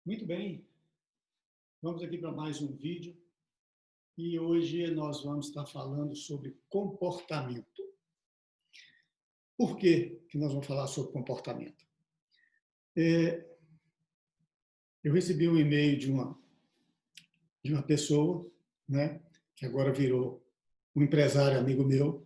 Muito bem, vamos aqui para mais um vídeo e hoje nós vamos estar falando sobre comportamento. Por que que nós vamos falar sobre comportamento? Eu recebi um e-mail de uma pessoa, né, que agora virou um empresário amigo meu,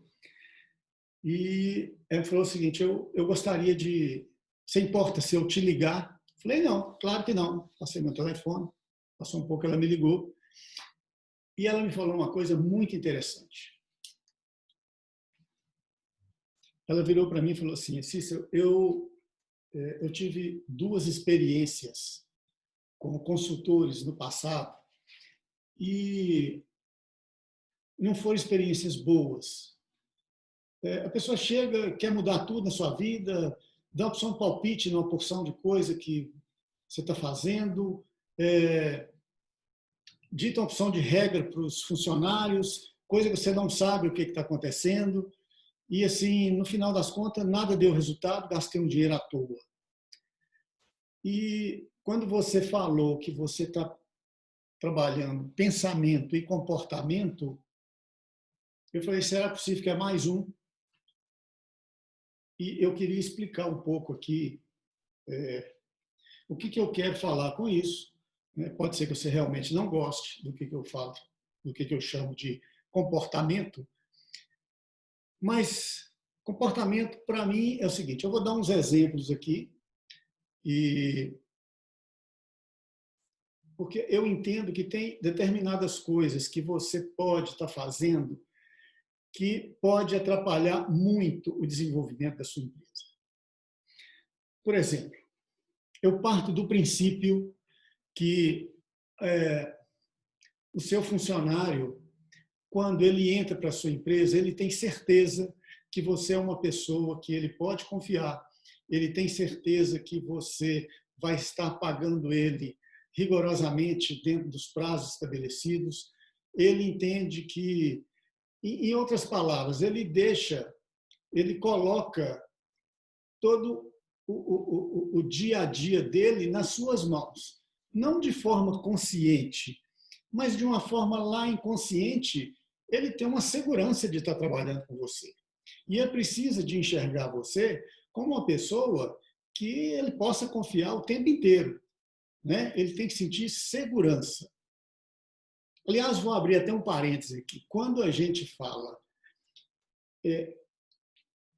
e ele falou o seguinte: eu gostaria de, você importa se eu te ligar? Falei, não, claro que não. Passei meu telefone, passou um pouco, ela me ligou, e ela me falou uma coisa muito interessante. Ela virou para mim e falou assim: Cícero, eu tive duas experiências como consultores no passado e não foram experiências boas. A pessoa chega, quer mudar tudo na sua vida, dá opção de palpite numa porção de coisa que você está fazendo, dita uma opção de regra para os funcionários, coisa que você não sabe o que está acontecendo, e assim, no final das contas, nada deu resultado, gastei um dinheiro à toa. E quando você falou que você está trabalhando pensamento e comportamento, eu falei, será possível que é mais um? E eu queria explicar um pouco aqui o que eu quero falar com isso. Pode ser que você realmente não goste do que eu falo, do que eu chamo de comportamento, mas comportamento, para mim, é o seguinte, eu vou dar uns exemplos aqui, e porque eu entendo que tem determinadas coisas que você pode estar fazendo que pode atrapalhar muito o desenvolvimento da sua empresa. Por exemplo, eu parto do princípio que o seu funcionário, quando ele entra para a sua empresa, ele tem certeza que você é uma pessoa que ele pode confiar, ele tem certeza que você vai estar pagando ele rigorosamente dentro dos prazos estabelecidos, ele entende que, em outras palavras, ele coloca todo o dia a dia dele nas suas mãos. Não de forma consciente, mas de uma forma lá inconsciente, ele tem uma segurança de estar trabalhando com você. E ele precisa de enxergar você como uma pessoa que ele possa confiar o tempo inteiro. Né? Ele tem que sentir segurança. Aliás, vou abrir até um parêntese aqui. Quando a gente fala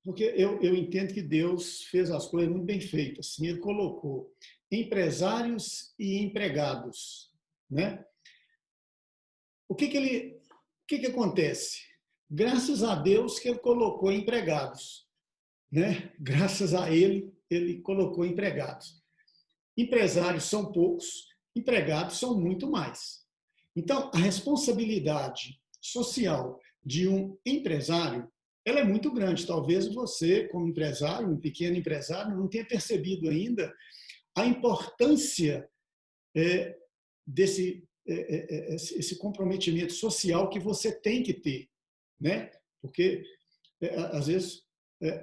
porque eu entendo que Deus fez as coisas muito bem feitas. Assim, ele colocou empresários e empregados. Né? O que acontece? Graças a Deus que ele colocou empregados. Né? Graças a ele colocou empregados. Empresários são poucos, empregados são muito mais. Então, a responsabilidade social de um empresário ela é muito grande. Talvez você, como empresário, um pequeno empresário, não tenha percebido ainda a importância desse esse comprometimento social que você tem que ter. Né? Porque, às vezes,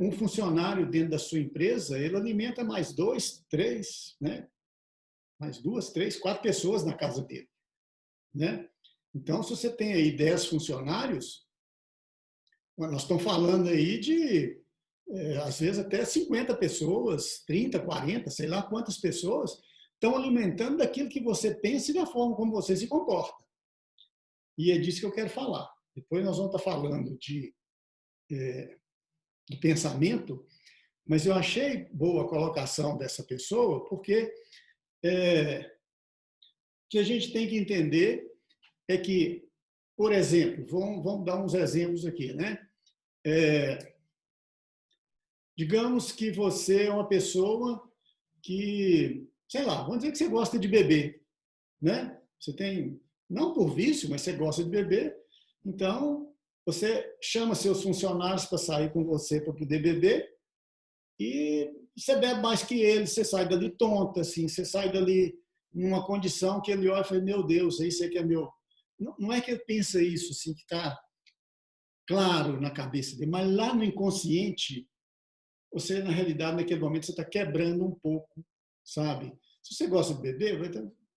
um funcionário dentro da sua empresa, ele alimenta mais dois, três, né? Mais duas, três, quatro pessoas na casa dele. Né? Então, se você tem aí 10 funcionários, nós estamos falando aí de, às vezes, até 50 pessoas, 30, 40, sei lá quantas pessoas estão alimentando daquilo que você pensa e da forma como você se comporta. E é disso que eu quero falar. Depois nós vamos estar falando de pensamento, mas eu achei boa a colocação dessa pessoa, porque que a gente tem que entender é que, por exemplo, vamos dar uns exemplos aqui, né? Digamos que você é uma pessoa que, sei lá, vamos dizer que você gosta de beber, né? Você tem, não por vício, mas você gosta de beber, então você chama seus funcionários para sair com você para poder beber e você bebe mais que eles, você sai dali tonta, assim, você sai dali numa condição que ele olha e fala, meu Deus, isso aqui é meu. Não é que ele pensa isso, assim, que está claro na cabeça dele, mas lá no inconsciente, você, na realidade, naquele momento, você está quebrando um pouco, sabe? Se você gosta de beber,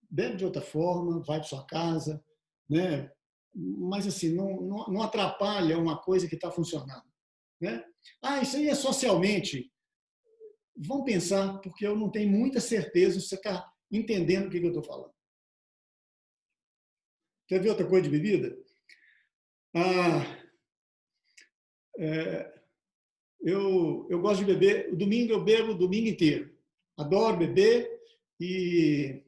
bebe de outra forma, vai para sua casa, né? Mas assim, não atrapalha uma coisa que está funcionando. Né? Isso aí é socialmente. Vão pensar, porque eu não tenho muita certeza se você está entendendo o que eu estou falando. Quer ver outra coisa de bebida? Eu gosto de beber. O domingo eu bebo o domingo inteiro. Adoro beber. E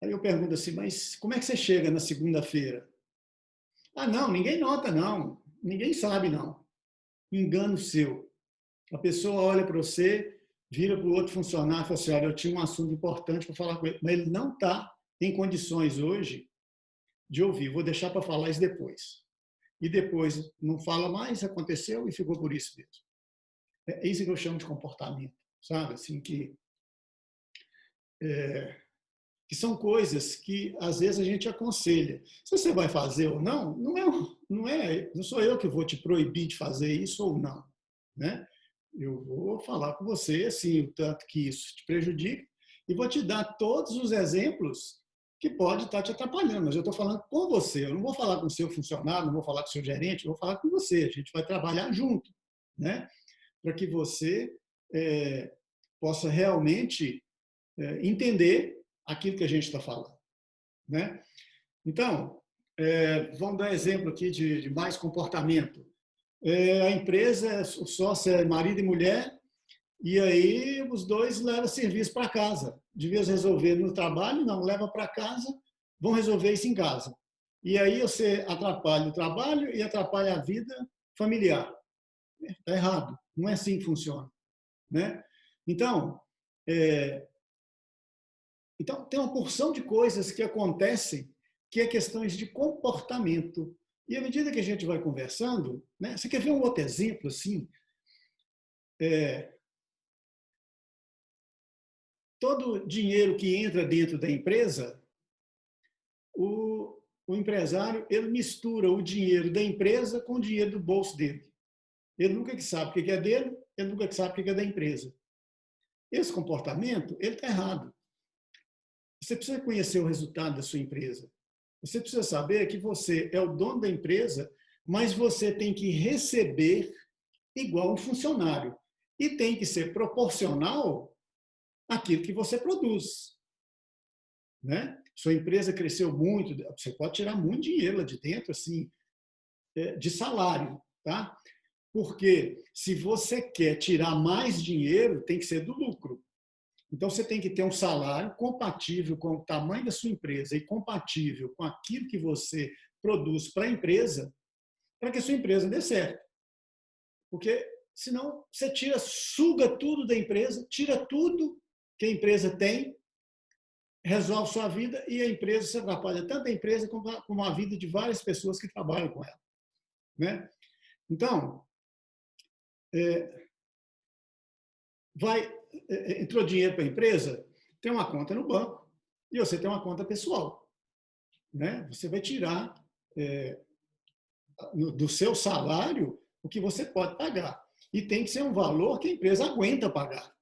aí eu pergunto assim, mas como é que você chega na segunda-feira? Não, ninguém nota, não. Ninguém sabe, não. Engano seu. A pessoa olha para você, vira para o outro funcionário e fala assim, olha, eu tinha um assunto importante para falar com ele, mas ele não está em condições hoje de ouvir. Vou deixar para falar isso depois. E depois não fala mais, aconteceu e ficou por isso mesmo. É isso que eu chamo de comportamento, sabe? Assim, que são coisas que às vezes a gente aconselha. Se você vai fazer ou não, não sou eu que vou te proibir de fazer isso ou não, né? Eu vou falar com você assim, o tanto que isso te prejudica e vou te dar todos os exemplos que pode estar te atrapalhando. Mas eu estou falando com você, eu não vou falar com o seu funcionário, não vou falar com o seu gerente, eu vou falar com você. A gente vai trabalhar junto, né? Para que você possa realmente entender aquilo que a gente está falando, né? Então, vamos dar exemplo aqui de mais comportamento. A empresa, o sócio é marido e mulher, e aí os dois levam serviço para casa. Devia resolver no trabalho, não, leva para casa, vão resolver isso em casa. E aí você atrapalha o trabalho e atrapalha a vida familiar. Está errado, não é assim que funciona, né? Então, tem uma porção de coisas que acontecem que é questões de comportamento. E à medida que a gente vai conversando, né, você quer ver um outro exemplo assim? Todo dinheiro que entra dentro da empresa, o empresário ele mistura o dinheiro da empresa com o dinheiro do bolso dele. Ele nunca sabe o que é dele, ele nunca sabe o que é da empresa. Esse comportamento ele está errado. Você precisa conhecer o resultado da sua empresa. Você precisa saber que você é o dono da empresa, mas você tem que receber igual um funcionário. E tem que ser proporcional àquilo que você produz. Né? Sua empresa cresceu muito, você pode tirar muito dinheiro lá de dentro, assim, de salário. Tá? Porque se você quer tirar mais dinheiro, tem que ser do lucro. Então, você tem que ter um salário compatível com o tamanho da sua empresa e compatível com aquilo que você produz para a empresa, para que a sua empresa dê certo. Porque, senão, você suga tudo da empresa, tira tudo que a empresa tem, resolve sua vida e a empresa se atrapalha, tanto a empresa como a vida de várias pessoas que trabalham com ela. Né? Então, entrou dinheiro para a empresa, tem uma conta no banco e você tem uma conta pessoal. Né? Você vai tirar do seu salário o que você pode pagar. E tem que ser um valor que a empresa aguenta pagar.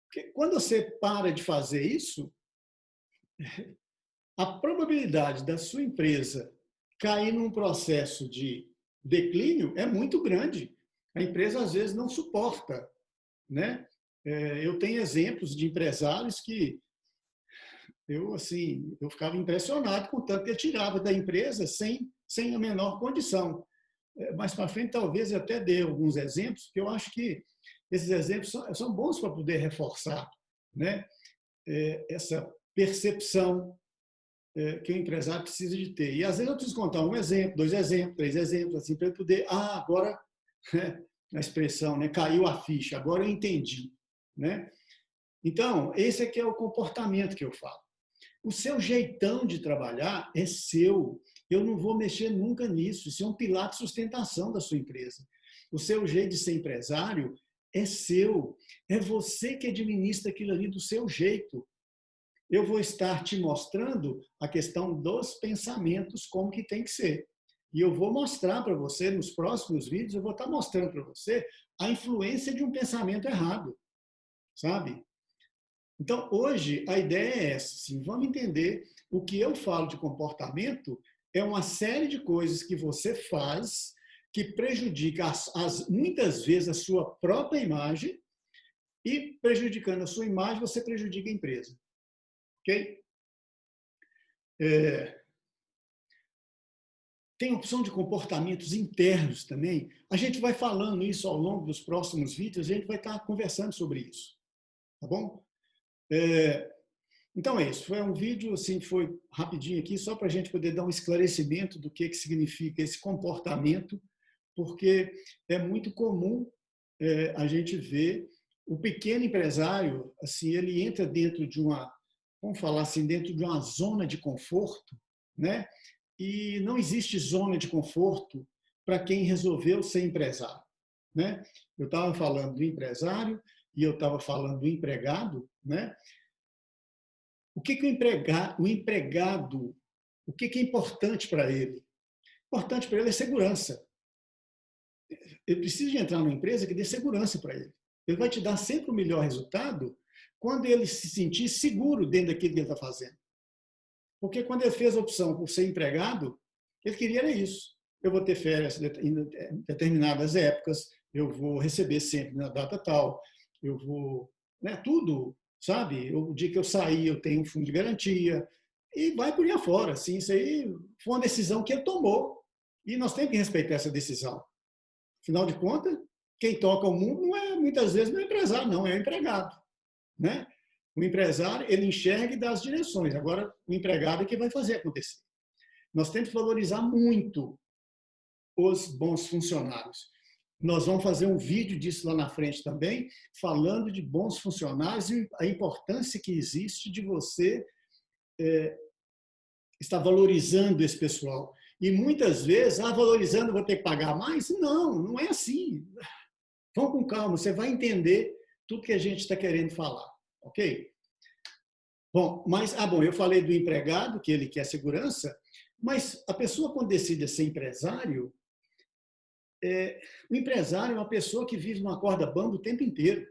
Porque quando você para de fazer isso, a probabilidade da sua empresa cair num processo de declínio é muito grande. A empresa, às vezes, não suporta. Né? Eu tenho exemplos de empresários que eu ficava impressionado com o tanto que eu tirava da empresa sem a menor condição. Mais para frente, talvez eu até dê alguns exemplos, que eu acho que esses exemplos são bons para poder reforçar, né, essa percepção que o empresário precisa de ter. E às vezes eu preciso contar um exemplo, 2 exemplos, 3 exemplos, assim, para ele poder, agora, a expressão, né, caiu a ficha, agora eu entendi. Né? Então, esse aqui é o comportamento que eu falo. O seu jeitão de trabalhar é seu. Eu não vou mexer nunca nisso. Isso é um pilar de sustentação da sua empresa. O seu jeito de ser empresário é seu. É você que administra aquilo ali do seu jeito. Eu vou estar te mostrando a questão dos pensamentos, como que tem que ser. E eu vou mostrar para você, nos próximos vídeos, eu vou estar mostrando para você a influência de um pensamento errado. sabe? Então, hoje, a ideia é essa, assim, vamos entender o que eu falo de comportamento é uma série de coisas que você faz que prejudica, muitas vezes, a sua própria imagem e, prejudicando a sua imagem, você prejudica a empresa. Ok? Tem opção de comportamentos internos também. A gente vai falando isso ao longo dos próximos vídeos, a gente vai estar conversando sobre isso. Tá bom? Então é isso. Foi um vídeo, assim, foi rapidinho aqui, só para a gente poder dar um esclarecimento do que significa esse comportamento, porque é muito comum a gente ver o pequeno empresário, assim, ele entra dentro de uma, vamos falar assim, dentro de uma zona de conforto, né? E não existe zona de conforto para quem resolveu ser empresário, né? Eu estava falando do empresário e eu estava falando do empregado, né? O que o empregado, o que é importante para ele? Importante para ele é segurança. Ele precisa de entrar numa empresa que dê segurança para ele. Ele vai te dar sempre o melhor resultado quando ele se sentir seguro dentro daquilo que ele está fazendo. Porque quando ele fez a opção por ser empregado, ele queria era isso. Eu vou ter férias em determinadas épocas, eu vou receber sempre na data tal, eu vou, né, tudo, sabe? O dia que eu sair, eu tenho um fundo de garantia, e vai por aí afora. Assim, isso aí foi uma decisão que ele tomou, e nós temos que respeitar essa decisão. Afinal de contas, quem toca o mundo não é, muitas vezes, não é empresário, não, é o empregado, né? O empresário, ele enxerga e dá as direções. Agora, o empregado é que vai fazer acontecer. Nós temos que valorizar muito os bons funcionários. Nós vamos fazer um vídeo disso lá na frente também, falando de bons funcionários e a importância que existe de você estar valorizando esse pessoal. E muitas vezes, valorizando, vou ter que pagar mais? Não, não é assim. Vamos com calma, você vai entender tudo que a gente está querendo falar, ok? Bom, mas, eu falei do empregado, que ele quer segurança, mas a pessoa, quando decide ser empresário, o empresário é uma pessoa que vive numa corda bamba o tempo inteiro.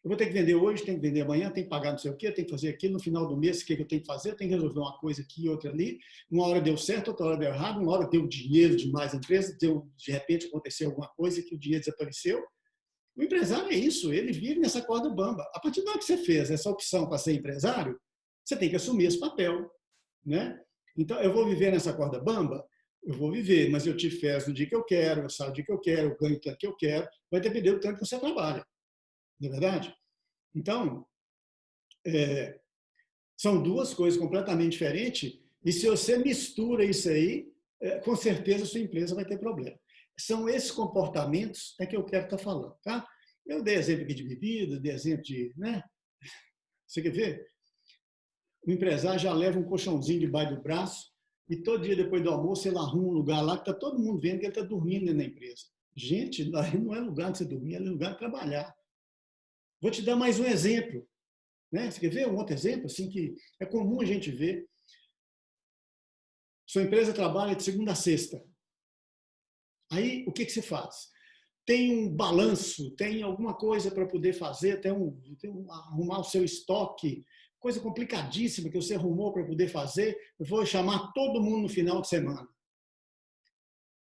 Eu vou ter que vender hoje, tenho que vender amanhã, tenho que pagar não sei o quê, tenho que fazer aquilo, no final do mês, o que eu tenho que fazer? Eu tenho que resolver uma coisa aqui e outra ali. Uma hora deu certo, outra hora deu errado, uma hora deu dinheiro demais na empresa, de repente aconteceu alguma coisa que o dinheiro desapareceu. O empresário é isso, ele vive nessa corda bamba. A partir da hora que você fez essa opção para ser empresário, você tem que assumir esse papel, né? Então, eu vou viver nessa corda bamba? Eu vou viver, mas eu tive férias no dia que eu quero, eu saio no dia que eu quero, eu ganho o tanto que eu quero, vai depender do tanto que você trabalha, não é verdade? Então, são duas coisas completamente diferentes, e se você mistura isso aí, com certeza a sua empresa vai ter problema. São esses comportamentos que eu quero estar falando, tá? Eu dei exemplo aqui de bebida, dei exemplo de, né? Você quer ver? O empresário já leva um colchãozinho debaixo do braço e todo dia depois do almoço ele arruma um lugar lá que está todo mundo vendo que ele está dormindo dentro da empresa. Gente, lá não é lugar de você dormir, é lugar de trabalhar. Vou te dar mais um exemplo, né? Você quer ver um outro exemplo assim que é comum a gente ver? Sua empresa trabalha de segunda a sexta. Aí, o que você faz? Tem um balanço, tem alguma coisa para poder fazer, arrumar o seu estoque, coisa complicadíssima que você arrumou para poder fazer. Eu vou chamar todo mundo no final de semana.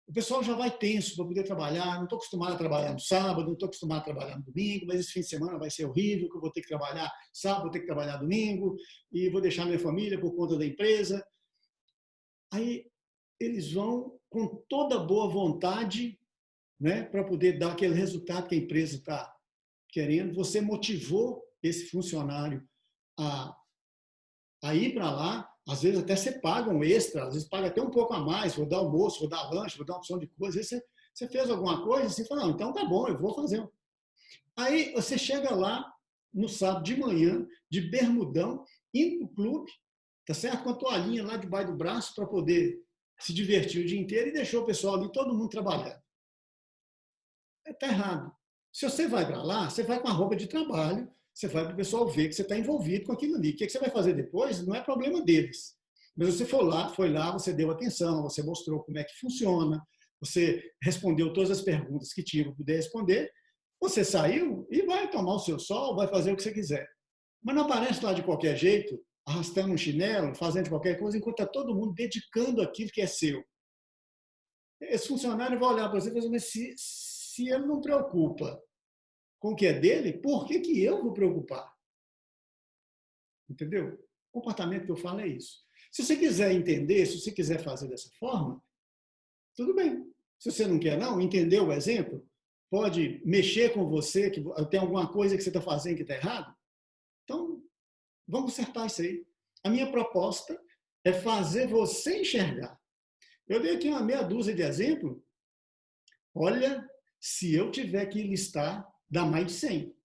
O pessoal já vai tenso para poder trabalhar. Não estou acostumado a trabalhar no sábado, não estou acostumado a trabalhar no domingo, mas esse fim de semana vai ser horrível, que eu vou ter que trabalhar sábado, vou ter que trabalhar domingo, e vou deixar minha família por conta da empresa. Aí eles vão com toda boa vontade, né, para poder dar aquele resultado que a empresa está querendo. Você motivou esse funcionário a ir para lá, às vezes até você paga um extra, às vezes paga até um pouco a mais, vou dar almoço, vou dar lanche, vou dar uma opção de coisa. Às vezes você fez alguma coisa, você fala, não, então tá bom, eu vou fazer. Aí você chega lá no sábado de manhã, de bermudão, indo para o clube, tá certo? Com a toalhinha lá debaixo do braço para poder se divertir o dia inteiro e deixou o pessoal ali, todo mundo trabalhando. Está errado. Se você vai para lá, você vai com a roupa de trabalho, você vai para o pessoal ver que você está envolvido com aquilo ali. O que você vai fazer depois não é problema deles. Mas você foi lá, você deu atenção, você mostrou como é que funciona, você respondeu todas as perguntas que tinha para poder responder. Você saiu e vai tomar o seu sol, vai fazer o que você quiser. Mas não aparece lá de qualquer jeito, arrastando um chinelo, fazendo qualquer coisa, enquanto está todo mundo dedicando aquilo que é seu. Esse funcionário vai olhar para você e falar, mas se ele não preocupa com o que é dele, por que, que eu vou preocupar? Entendeu? O comportamento que eu falo é isso. Se você quiser entender, se você quiser fazer dessa forma, tudo bem. Se você não quer, não, entender o exemplo, pode mexer com você, que tem alguma coisa que você está fazendo que está errado, então vamos acertar isso aí. A minha proposta é fazer você enxergar. Eu dei aqui uma meia dúzia de exemplos. Olha, se eu tiver que listar, dá mais de 100.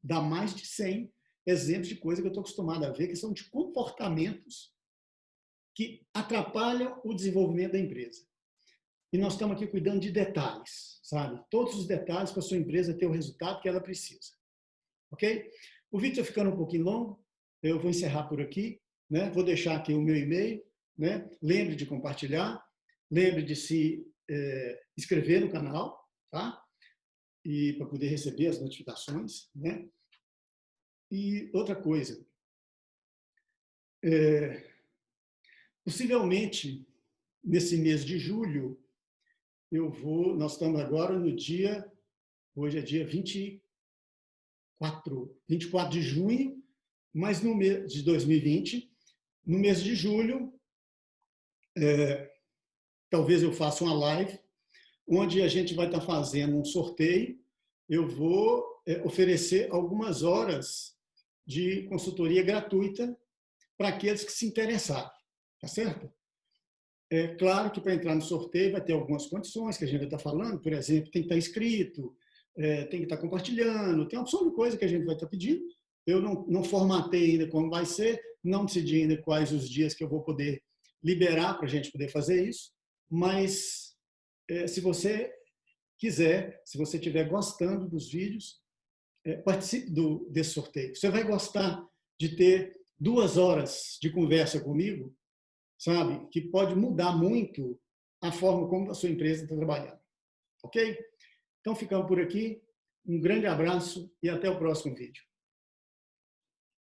Dá mais de 100 exemplos de coisas que eu estou acostumado a ver, que são de comportamentos que atrapalham o desenvolvimento da empresa. E nós estamos aqui cuidando de detalhes, sabe? Todos os detalhes para a sua empresa ter o resultado que ela precisa. Ok? O vídeo está ficando um pouquinho longo, eu vou encerrar por aqui, né? Vou deixar aqui o meu e-mail, né? Lembre de compartilhar, lembre de se inscrever no canal, tá? E para poder receber as notificações, né? E outra coisa, possivelmente nesse mês de julho nós estamos agora no dia, hoje é dia 24 de junho, mas no mês de 2020, no mês de julho, talvez eu faça uma live, onde a gente vai estar fazendo um sorteio. Eu vou oferecer algumas horas de consultoria gratuita para aqueles que se interessarem, tá certo? É claro que para entrar no sorteio vai ter algumas condições que a gente vai estar falando, por exemplo, tem que estar inscrito, tem que estar compartilhando, tem uma opção de coisa que a gente vai estar pedindo. Eu não formatei ainda como vai ser, não decidi ainda quais os dias que eu vou poder liberar para a gente poder fazer isso, mas se você quiser, se você estiver gostando dos vídeos, participe desse sorteio. Você vai gostar de ter 2 horas de conversa comigo, sabe? Que pode mudar muito a forma como a sua empresa está trabalhando. Ok? Então, ficamos por aqui. Um grande abraço e até o próximo vídeo.